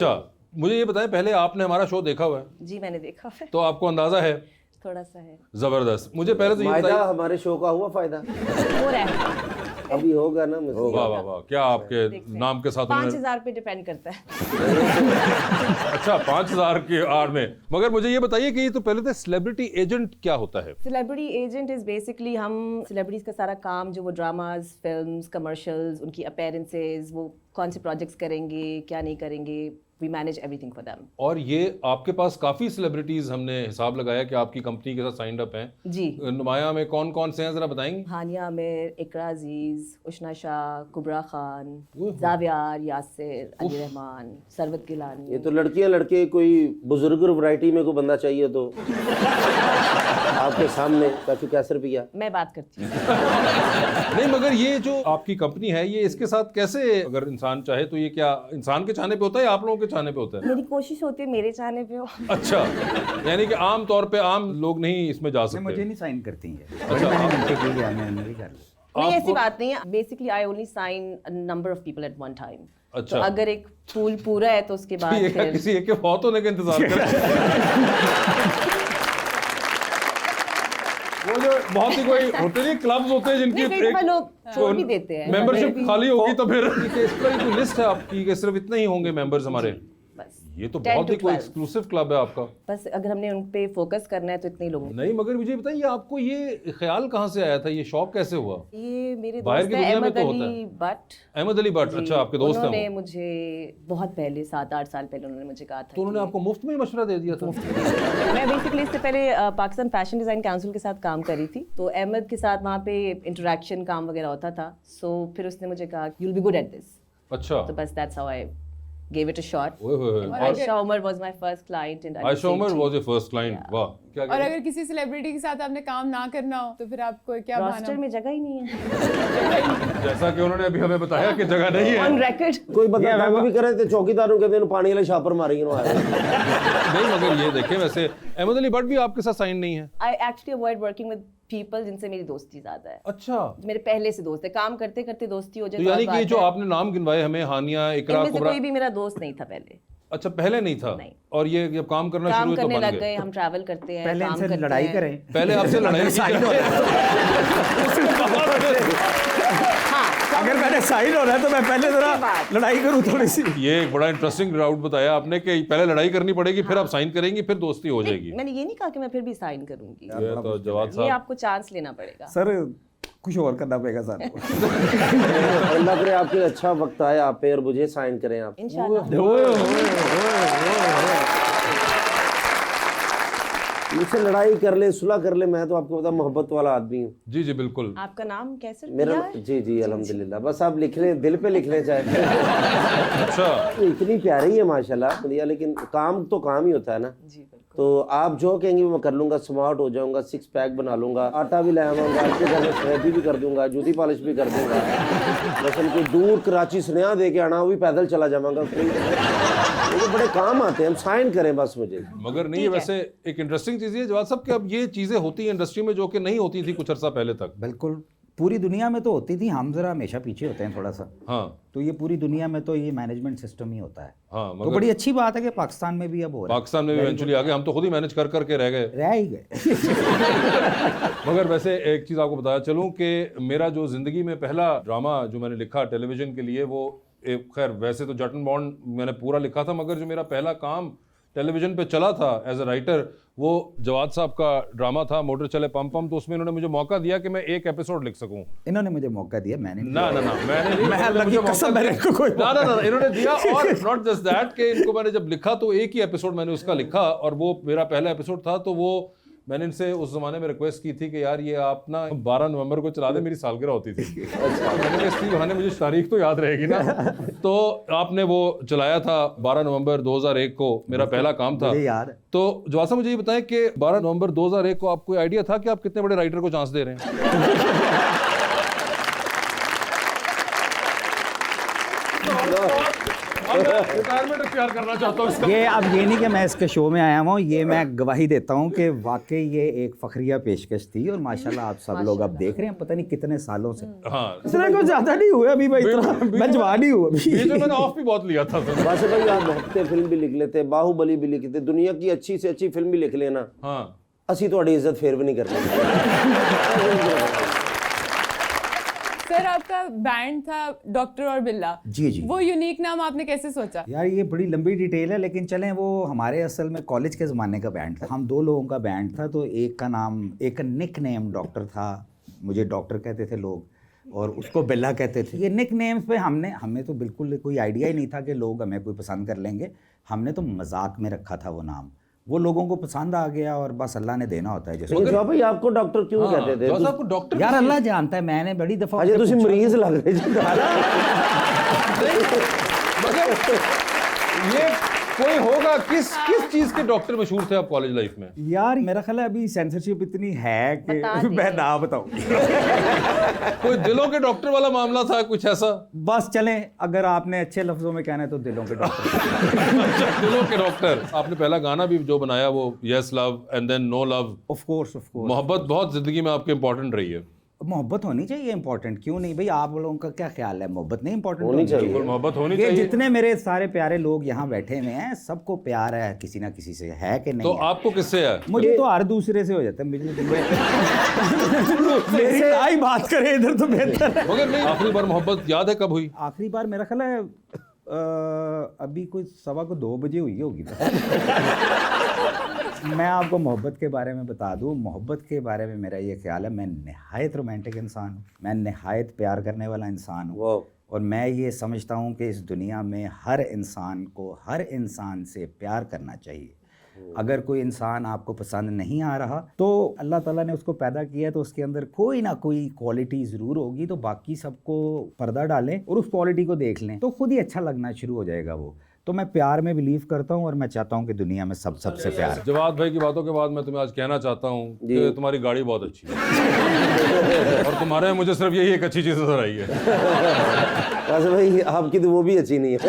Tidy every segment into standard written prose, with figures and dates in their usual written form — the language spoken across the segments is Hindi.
अच्छा, मुझे ये बताएं, पहले आपने हमारा शो देखा हुआ है? जी मैंने देखा है, तो आपको अंदाजा है? थोड़ा सा है। जबरदस्त। मुझे पहले तो ये फायदा बताइए। हमारे शो का हुआ फायदा हो रहा है, अभी होगा ना मुझे। वाह वाह वाह, क्या आपके देखते हैं। नाम के साथ उन्होंने 5,000 पे डिपेंड करता है। अच्छा 5,000 की आड़ में। मगर मुझे ये बताइए कि ये तो पहले तो सेलिब्रिटी एजेंट क्या होता है? सेलिब्रिटी एजेंट इज बेसिकली हम सेलिब्रिटीज का सारा काम, जो वो ड्रामाज, फिल्म्स, कमर्शियल्स, उनकी अपीयरेंसेस, वो कौन से प्रोजेक्ट्स करेंगे, क्या नहीं करेंगे, we manage everything for them. और ये आपके पास काफी सेलिब्रिटीज, हमने हिसाब लगाया कि आपकी कंपनी के साथ साइंड अप हैं। जी, नुमाया में कौन कौन से हैं, जरा बताएंगे? हानिया आमिर, इकरा अजीज, उशना शाह, कुबरा खान, जावियार, यासिर, अली रहमान, सरवत गिलानी। ये तो लड़कियां लड़के, कोई बुजुर्ग वैरायटी में कोई बंदा चाहिए तो आपके सामने काफी कैसे रुपया। मैं बात करती हूँ। नहीं, मगर ये जो आपकी कंपनी है, ये इसके साथ कैसे, अगर इंसान चाहे तो ये क्या इंसान के चाहने पे होता है या आप लोगों के चाहने पे होता है? मेरी कोशिश होती है मेरे चाहने पे हो। अच्छा, यानी कि आम तौर पे आम लोग नहीं इसमें जा सकते। मुझे नहीं साइन करती है। अच्छा, मैंने मिलके की गया, मैंने भी कर लिया। नहीं, ऐसी बात नहीं है। Basically I only sign a number of people at one time. अच्छा। तो अगर एक पूल पूरा है तो उसके बाद ये फिर किसी एक के फौत होने का इंतजार कर वो जो बहुत ही कोई होते नहीं, क्लब्स होते हैं जिनकी नहीं, कई दफा लोग छोड़ भी देते हैं। मेंबरशिप मैं भी- खाली होगी तो फिर इस पर कोई लिस्ट है आपकी कि सिर्फ इतने ही होंगे मेंबर्स हमारे? बस ये तो 10 बहुत ही to कोई 12 एक्सक्लूसिव क्लब है आपका। बस अगर हमने उन पे फोकस करना है तो इतने लोग। नहीं, मगर मुझे बताइए, आपको ये ख्याल कहाँ से आया था, ये शौक कैसे हुआ? ये मेरे बाहर दोस्त की हैं दुनिया में अहमद तो होता अली भट्ट। अहमद अली भट्ट, अच्छा आपके दोस्त हैं उन्होंने वो। मुझे बहुत पहले 7-8 साल पहले उन्होंने मुझे कहा था तो उन्होंने कि- आपको मुफ्त में ही मशवरा दे दिया था? मैं बेसिकली इससे पहले पाकिस्तान फैशन डिजाइन काउंसिल के साथ काम करी थी, तो अहमद के साथ वहाँ पे इंटरेक्शन काम वगैरह होता था। सो फिर उसने मुझे कहा you will be good at this, अच्छा, तो बस that's how I gave it a shot. ओए होए होए। Aisha Umar was my first client and Ayesha Umar was your first client. वाह, क्या और अगर किसी सेलिब्रिटी के साथ आपने काम ना करना हो तो फिर आपको क्या रोस्टर बहाना? में जगह ही नहीं है। जैसा कि उन्होंने अभी हमें बताया कि जगह नहीं है। On record. कोई बंदा काम भी करे तो चौकीदारों के दिन पानी वाले छापर मारेंगे ना। नहीं, मगर ये देखें, वैसे अहमद अली भट्ट भी आपके साथ साइन नहीं है? I actually avoid working with people जिनसे मेरी दोस्ती ज्यादा है। अच्छा, मेरे पहले से दोस्त है, काम करते करते दोस्ती हो जाए तो यानी अलग कि बात जो है। आपने नाम गिनवाए हमें, हानिया, इकरा, इनमें से कुबरा, कोई भी मेरा दोस्त नहीं था पहले। अच्छा पहले नहीं था? नहीं। और ये जब काम करना काम शुरू हुए तो करने बन लग गए? गए, हम ट्रैवल करते हैं, पहले काम इनसे करते लड़ाई हैं। करें। पहले आपसे लड़ाई साइन हो अगर मैंने साइन हो रहा है तो मैं पहले जरा लड़ाई करूं थोड़ी सी। ये एक बड़ा इंटरेस्टिंग राउट बताया आपने कि पहले लड़ाई करनी पड़ेगी, फिर आप साइन करेंगी, फिर दोस्ती हो जाएगी। मैंने ये नहीं कहा कि मैं फिर भी साइन करूंगी, ये तो जवाब ये साहब, आपको चांस लेना पड़ेगा। सर कुछ और करना पड़ेगा सर। अल्लाह करे आपके अच्छा वक्त आए आप पे और मुझे साइन करें आप। इंशाल्लाह। मुझसे लड़ाई कर ले, सुलह कर ले, मैं तो आपको पता मोहब्बत वाला आदमी हूँ। जी जी बिल्कुल। आपका नाम कैसे मेरा पिया है? जी जी अल्हम्दुलिल्लाह, बस आप लिख लें, दिल पे लिख लें चाहे। अच्छा, तो इतनी प्यारी है माशाल्लाह बढ़िया, लेकिन काम तो काम ही होता है ना। जी बिल्कुल। तो आप जो कहेंगे मैं कर लूंगा, स्मार्ट हो जाऊंगा, 6 पैक बना लूंगा, आटा भी ले आऊंगा, आपके घर में थेरेपी भी कर दूंगा, जूती पॉलिश भी कर दूंगा। बस उनको दूर कराची स्नेहा दे के आना, वो भी पैदल चला जाऊंगा। ये बड़े काम आते हैं, हम साइन करें बस मुझे। मगर नहीं, वैसे एक इंटरेस्टिंग चीज ये जवाब साहब कि अब ये चीजें होती हैं इंडस्ट्री में जो कि नहीं होती थी कुछ अर्सा पहले तक। बिल्कुल, पूरी दुनिया में तो होती थी, हम जरा हमेशा पीछे होते हैं थोड़ा सा। हाँ तो ये पूरी दुनिया में तो ये मैनेजमेंट सिस्टम ही होता है। हाँ, तो मगर बड़ी अच्छी बात है कि पाकिस्तान में भी अब हो रहा है। पाकिस्तान में भी इवेंचुअली आ गए, हम तो खुद ही मैनेज कर करके रह गए। रह ही गए। मगर वैसे एक चीज़ आपको बताया चलूं कि मेरा जो ज़िंदगी में पहला ड्रामा जो मैंने लिखा टेलीविज़न के लिए, वो खैर वैसे तो जटन बॉन्ड मैंने पूरा लिखा था, मगर जो मेरा पहला काम टेलीविज़न पे चला था एज अ राइटर, वो जवाद साहब का ड्रामा था मोटर चले पम पम। तो उसमें इन्होंने मुझे मौका दिया कि मैं एक एपिसोड लिख सकूं। इन्होंने मुझे मौका दिया, मैंने नहीं ना ना ना, मैंने नहीं, मैं इन्होंने लगी मुझे मौका कसम, मैंने दिया। इनको कोई ना ना ना, इन्होंने दिया। और नॉट जस्ट दैट कि इनको मैंने जब लिखा तो एक ही एपिसोड मैंने उसका लिखा, और वो मेरा पहला एपिसोड था। तो वो मैंने इनसे उस ज़माने में रिक्वेस्ट की थी कि यार ये आप ना 12 नवंबर को चला दे, मेरी सालगिरह होती थी। तो मैंने कहा इसी बहाने मुझे तारीख तो याद रहेगी ना। तो आपने वो चलाया था 12 नवंबर 2001 को, मेरा पहला काम था। मुझे याद है। तो जवाद साहब मुझे ये बताएं कि 12 नवंबर 2001 को आपको आइडिया था कि आप कितने बड़े राइटर को चांस दे रहे हैं? रिटायरमेंट प्यार करना चाहता हूँ इसका। ये अब ये नहीं कि मैं इसके शो में आया हूँ, ये मैं गवाही देता हूँ कि वाकई ये एक फखरिया पेशकश थी और माशाल्लाह आप सब लोग अब देख रहे हैं पता नहीं कितने सालों से। हाँ इतना कुछ ज्यादा नहीं हुआ अभी भाई, इतना मैं जवान ही हूँ अभी। बीच में मैंने ऑफ भी बहुत लिया था फिर। वैसे भाई आप हफ्ते फिल्म भी लिख लेते, बाहुबली भी लिखी थे, दुनिया की अच्छी से अच्छी फिल्म भी लिख लेना, हाँ असी थोड़ी इज्जत फेर भी नहीं करते। सर आपका बैंड था डॉक्टर और बिल्ला, जी जी। वो यूनिक नाम आपने कैसे सोचा? यार ये बड़ी लंबी डिटेल है लेकिन चलें, वो हमारे असल में कॉलेज के ज़माने का बैंड था, हम 2 लोगों का बैंड था। तो एक का नाम, एक का निक नेम डॉक्टर था, मुझे डॉक्टर कहते थे लोग और उसको बिल्ला कहते थे। ये निक नेम्स पे हमें तो बिल्कुल कोई आइडिया ही नहीं था कि लोग हमें कोई पसंद कर लेंगे, हमने तो मजाक में रखा था वो नाम, वो लोगों को पसंद आ गया और बस अल्लाह ने देना होता है जैसे। लेकिन जॉब भाई आपको डॉक्टर क्यों कहते थे? जो आपको डॉक्टर यार अल्लाह जानता है, मैंने बड़ी दफ़ा अजय तुसी मरीज लग रहे जी। ये कोई होगा किस चीज के डॉक्टर मशहूर थे आप कॉलेज लाइफ में? यार मेरा ख्याल है अभी सेंसरशिप इतनी है कि मैं ना बताऊं। कोई दिलों के डॉक्टर वाला मामला था कुछ ऐसा? बस चलें, अगर आपने अच्छे लफ्जों में कहना है तो दिलों के डॉक्टर। दिलों के डॉक्टर। आपने पहला गाना भी जो बनाया वो yes love and then no love. Of course मोहब्बत बहुत जिंदगी में आपके इंपॉर्टेंट रही है। मोहब्बत होनी चाहिए इंपॉर्टेंट, क्यों नहीं भाई? आप लोगों का क्या ख्याल है, मोहब्बत नहीं इंपॉर्टेंट होनी चाहिए? बिल्कुल मोहब्बत होनी ये चाहिए। जितने मेरे सारे प्यारे लोग यहाँ बैठे हुए हैं सबको प्यार है किसी ना किसी से, है कि नहीं तो है? आपको किससे है? मुझे तो हर दूसरे से हो जाता है, मुझे मेरी आई बात करे इधर तो बेहतर है। मगर नहीं, आखिरी बार मोहब्बत याद है कब हुई? आखिरी बार मेरा ख्याल है अभी कोई 2:15 बजे हुई होगी। मैं आपको मोहब्बत के बारे में बता दूं, मोहब्बत के बारे में मेरा ये ख्याल है, मैं नहायत रोमांटिक इंसान हूँ, मैं नहायत प्यार करने वाला इंसान हूँ और मैं ये समझता हूँ कि इस दुनिया में हर इंसान को हर इंसान से प्यार करना चाहिए। अगर कोई इंसान आपको पसंद नहीं आ रहा तो अल्लाह ताला ने उसको पैदा किया है तो उसके अंदर कोई ना कोई क्वालिटी ज़रूर होगी, तो बाकी सबको पर्दा डालें और उस क्वालिटी को देख लें तो खुद ही अच्छा लगना शुरू हो जाएगा वो। तो मैं प्यार में बिलीव करता हूँ और मैं चाहता हूँ कि दुनिया में सबसे प्यार। जवाद भाई की बातों के बाद मैं तुम्हें आज कहना चाहता हूँ कि तुम्हारी गाड़ी बहुत अच्छी है और तुम्हारे में मुझे सिर्फ यही एक अच्छी चीज़ नजर आई है। वैसे भाई आपकी तो वो भी अच्छी नहीं है।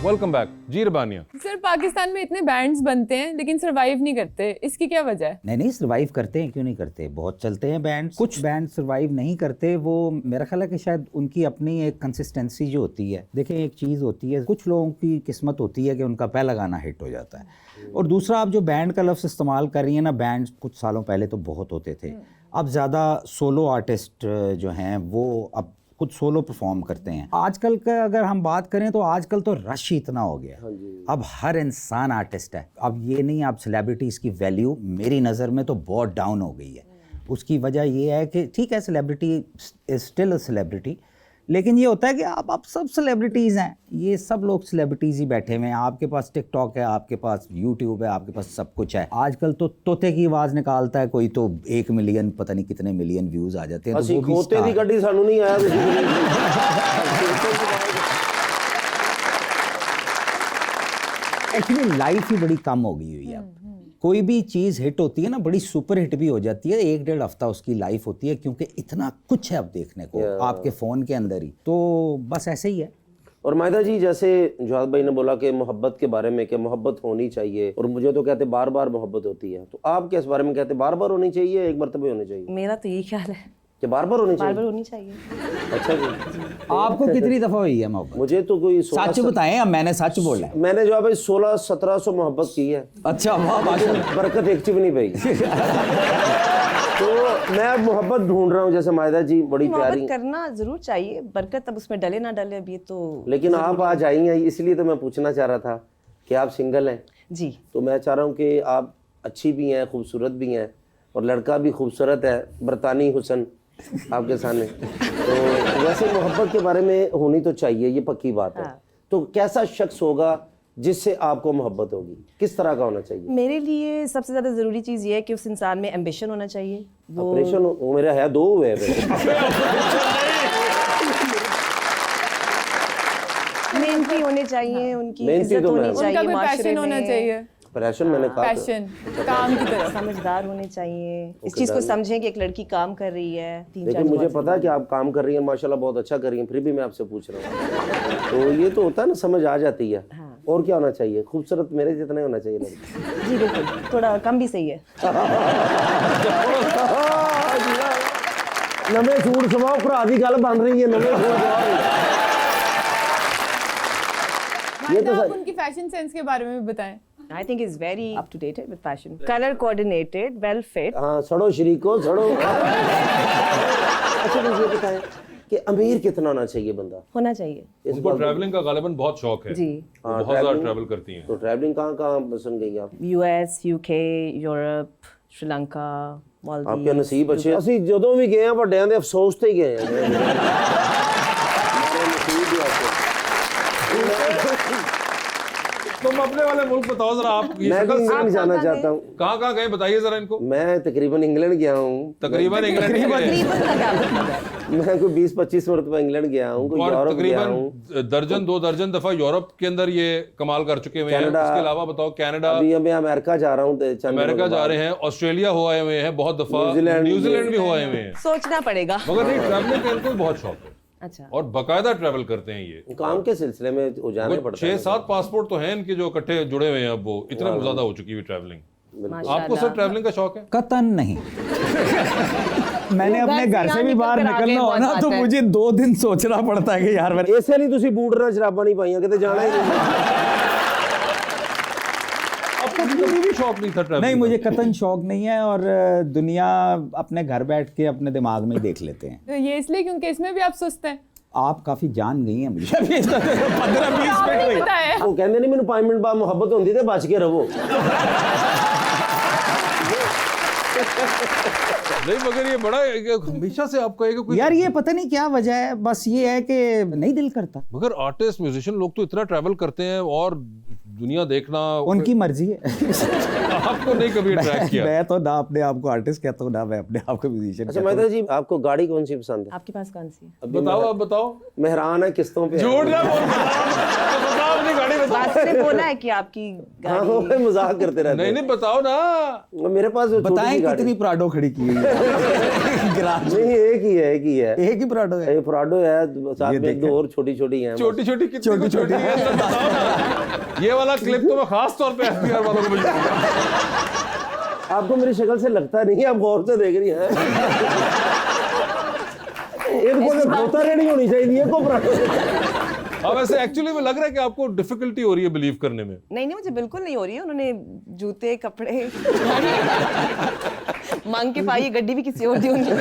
वेलकम बैक जी रबानिया। सर पाकिस्तान में इतने बैंड्स बनते हैं लेकिन सरवाइव नहीं करते, इसकी क्या वजह है? नहीं सर्वाइव करते हैं, क्यों नहीं करते, बहुत चलते हैं बैंड। कुछ बैंड सर्वाइव नहीं करते, वो मेरा ख्याल है कि शायद उनकी अपनी एक कंसिस्टेंसी जो होती है। देखें एक चीज़ होती है, कुछ लोगों की किस्मत होती है कि उनका पहला गाना हिट हो जाता है, और दूसरा आप जो बैंड का लफ्ज़ इस्तेमाल कर रही हैं ना, बैंड कुछ सालों पहले तो बहुत होते थे, अब ज़्यादा सोलो आर्टिस्ट जो हैं वो अब खुद सोलो परफॉर्म करते हैं। आजकल का अगर हम बात करें तो आजकल तो रश ही इतना हो गया, अब हर इंसान आर्टिस्ट है। अब ये नहीं, अब सेलिब्रिटीज़ की वैल्यू मेरी नज़र में तो बहुत डाउन हो गई है। उसकी वजह ये है कि ठीक है celebrity is still a celebrity, लेकिन ये होता है कि आप सब सेलिब्रिटीज़ हैं, ये सब लोग सेलिब्रिटीज़ ही बैठे हुए हैं। आपके पास टिकटॉक है, आपके पास यूट्यूब है, आपके पास सब कुछ है। आजकल तो तोते की आवाज़ निकालता है कोई तो 1 मिलियन पता नहीं कितने मिलियन व्यूज़ आ जाते हैं। तो वो भी खोते star दी गड्डी सानू नहीं आया। एक्चुअली लाइफ ही बड़ी कम हो गई हुई है। कोई भी चीज़ हिट होती है ना, बड़ी सुपर हिट भी हो जाती है, 1-1.5 हफ्ता उसकी लाइफ होती है, क्योंकि इतना कुछ है अब देखने को आपके फ़ोन के अंदर ही। तो बस ऐसे ही है। और मायदा जी, जैसे जवाद भाई ने बोला कि मोहब्बत के बारे में कि मोहब्बत होनी चाहिए, और मुझे तो कहते बार बार मोहब्बत होती है, तो आप किस बारे में कहते बार बार होनी चाहिए, एक मरतबे होनी चाहिए? मेरा तो यही ख्याल है कि बार बार होनी बार चाहिए। बार होनी चाहिए। अच्छा जी, आपको कितनी दफ़ा हुई है मोहब्बत? मुझे तो कोई सच बताएं, अब मैंने सच बोला है। मैंने जो भाई 1600-1700 मोहब्बत की है। अच्छा वाह माशाल्लाह। बरकत एक चिप नहीं भाई। तो मैं मोहब्बत ढूंढ रहा हूँ, जैसे मायदा जी बड़ी प्यारी। मोहब्बत करना जरूर चाहिए, बरकत अब उसमें डले ना डले अब ये तो। लेकिन आप आज आई हैं, इसलिए तो मैं पूछना चाह रहा था कि आप सिंगल हैं जी। तो मैं चाह रहा हूँ कि आप अच्छी भी हैं, खूबसूरत भी हैं, और लड़का भी खूबसूरत है, बरतानी हुसन आपके सामने। तो वैसे मोहब्बत के बारे में होनी तो चाहिए, ये पक्की बात है। तो कैसा शख्स होगा जिससे आपको मोहब्बत होगी, किस तरह का होना चाहिए? मेरे लिए सबसे ज़्यादा ज़रूरी चीज़ ये है कि उस इंसान में एम्बिशन होना चाहिए। ऑपरेशन वो मेरा है, 2 हुए हैं। मेहनती होने चाहिए, उनकी मेहनती इज्जत तो मैं होनी हूँ। चाहिए, उनका कोई माशरे पैशन होना में चाहिए। पैशन मैंने कहा था। पैशन काम की तरफ। समझदार होने चाहिए, इस चीज को समझें कि एक लड़की काम कर रही है। 3-4 लेकिन मुझे पता है कि आप काम कर रही हैं माशाल्लाह, बहुत अच्छा कर रही हैं, फिर भी मैं आपसे पूछ रहा हूँ। तो ये तो होता है ना, समझ आ जाती है। और क्या होना चाहिए? खूबसूरत मेरे जितना होना चाहिए लड़की। जी बिल्कुल, थोड़ा कम भी सही है। नवे सूट सवाओ, भरा दी गल बन रही है, नवे सूट सवाओ। ये तो आप उनकी फैशन सेंस के बारे में भी बताएं। I think is very up to date with fashion. Color coordinated, well fit. हाँ, सड़ो शरीको सड़ो। अच्छा मुझे ये बताएं कि अमीर कितना होना चाहिए बंदा? होना चाहिए। उनको ट्रैवलिंग का गालिबन बहुत शौक है जी। वो बहुत ज़्यादा ट्रैवल करती हैं। तो ट्रैवलिंग कहाँ पसंद गई आप? US, UK, Europe, Sri Lanka, Maldives. आपके नसीब अच्छे। ਅਸੀਂ ਜਦੋਂ ਵੀ ਗਏ ਆ ਵੱਡਿਆਂ ਦੇ ਅਫਸੋਸ ਤੇ ਹੀ ਗਏ ਆ। तुम अपने वाले मुल्क बताओ जरा, आप ये मैं भी शक्ल से इंग्लैंड जाना चाहता हूँ। कहाँ गए बताइए जरा इनको। मैं तकरीबन इंग्लैंड गया हूँ। तकरीबन इंग्लैंड ही गए। तकरीबन का क्या मतलब है? मैं कोई 20-25 मरतबा इंग्लैंड गया हूँ, कोई और यूरोप गया हूँ। तकरीबन दर्जन 2 दर्जन दफा यूरोप के अंदर ये कमाल कर चुके हुए हैं। कनाडा। इसके अलावा बताओ कनाडा, अभी मैं अमेरिका जा रहा हूँ। अमेरिका जा रहे हैं, ऑस्ट्रेलिया हो आए हुए हैं बहुत दफा, न्यूजीलैंड भी हो आए हुए हैं। सोचना पड़ेगा। मगर नहीं, ट्रैवलिंग का इनको भी बहुत शौक है अच्छा। और बाकायदा ट्रैवल करते हैं ये। काम के सिलसिले में हो जाना पड़ता है। 6-7 पासपोर्ट तो हैं इनके जो इकट्ठे जुड़े हुए हैं। अब वो इतना ज्यादा हो चुकी है ट्रैवलिंग। आपको सर ट्रैवलिंग का शौक है? कतन नहीं। मैंने अपने घर से भी बाहर निकल कर निकलना हो आगे ना बात तो है। मुझे 2 दिन सोचना पड़ता है कि यार मैंने ਇਸੇ ਲਈ ਤੁਸੀਂ ਬੂਟ ਨਾਲ ਸ਼ਰਾਬਾਂ ਨਹੀਂ ਪਾਈਆਂ, ਕਿਤੇ ਜਾਣਾ ਹੀ ਨਹੀਂ। आपको कभी भी शौक नहीं था ट्रैवलिंग? नहीं, मुझे कतन शौक नहीं है और दुनिया अपने घर बैठ के अपने दिमाग में ही देख लेते हैं। तो ये इसलिए क्योंकि इसमें भी आप सुस्त हैं। आप काफी जान गई हैं मुझे अभी 15-20 आपने मिनट हुए। बताया। ਉਹ ਕਹਿੰਦੇ ਨਹੀਂ ਮੈਨੂੰ 5 ਮਿੰਟ ਬਾਅਦ ਮੁਹੱਬਤ ਹੁੰਦੀ ਤੇ ਬਚ ਕੇ ਰਹੋ। नहीं मगर ये बड़ा हमेशा से आपका एक कोई यार ये पता नहीं क्या वजह है, बस ये है कि नहीं दिल करता। मगर आर्टिस्ट म्यूजिशियन लोग तो इतना ट्रैवल करते हैं और दुनिया देखना उनकी मर्जी है। आपको नहीं कभी अट्रैक्ट किया? मैं तो ना अपने आप को आर्टिस्ट कहता हूँ ना मैं अपने आप को म्यूजिशियन अच्छा महिंद्रा जी, आपको गाड़ी कौन सी पसंद है? आपके पास कौन सी है? अभी बताओ, आप बताओ। मेहरान है, किस्तों पे है। झूठ ना बोल, बताओ अपनी गाड़ी बताओ। बात से बोला है कि आपकी हाँ, वो गाड़ी। मजाक करते रहते नहीं हैं। नहीं बताओ ना। मेरे पास जो छोटी बताएं सी गाड़ी कितनी प्राडो खड़ी की हुई है गराज में। नहीं, एक ही है, एक ही है। एक ही प्राडो है। ये प्राडो है, साथ ये में देखा। 2 और छोटी छोटी हैं। छोटी छोटी कितनी को छोटी है सर बताओ ना। ये वाला क्लिप तो मैं खास तौर पे एफबीआर वालों को भेजूंगा। आपको मेरी शक्ल से लगता नहीं, आप गौर से देख रही हैं। इनको तो धोता नहीं होनी चाहिए को प्राडो। अब ऐसे एक्चुअली में लग रहा है कि आपको डिफिकल्टी हो रही है बिलीव करने में। नहीं नहीं, मुझे बिल्कुल नहीं हो रही है। उन्होंने जूते कपड़े मांग के पाई, गड्डी भी किसी और दी होंगी।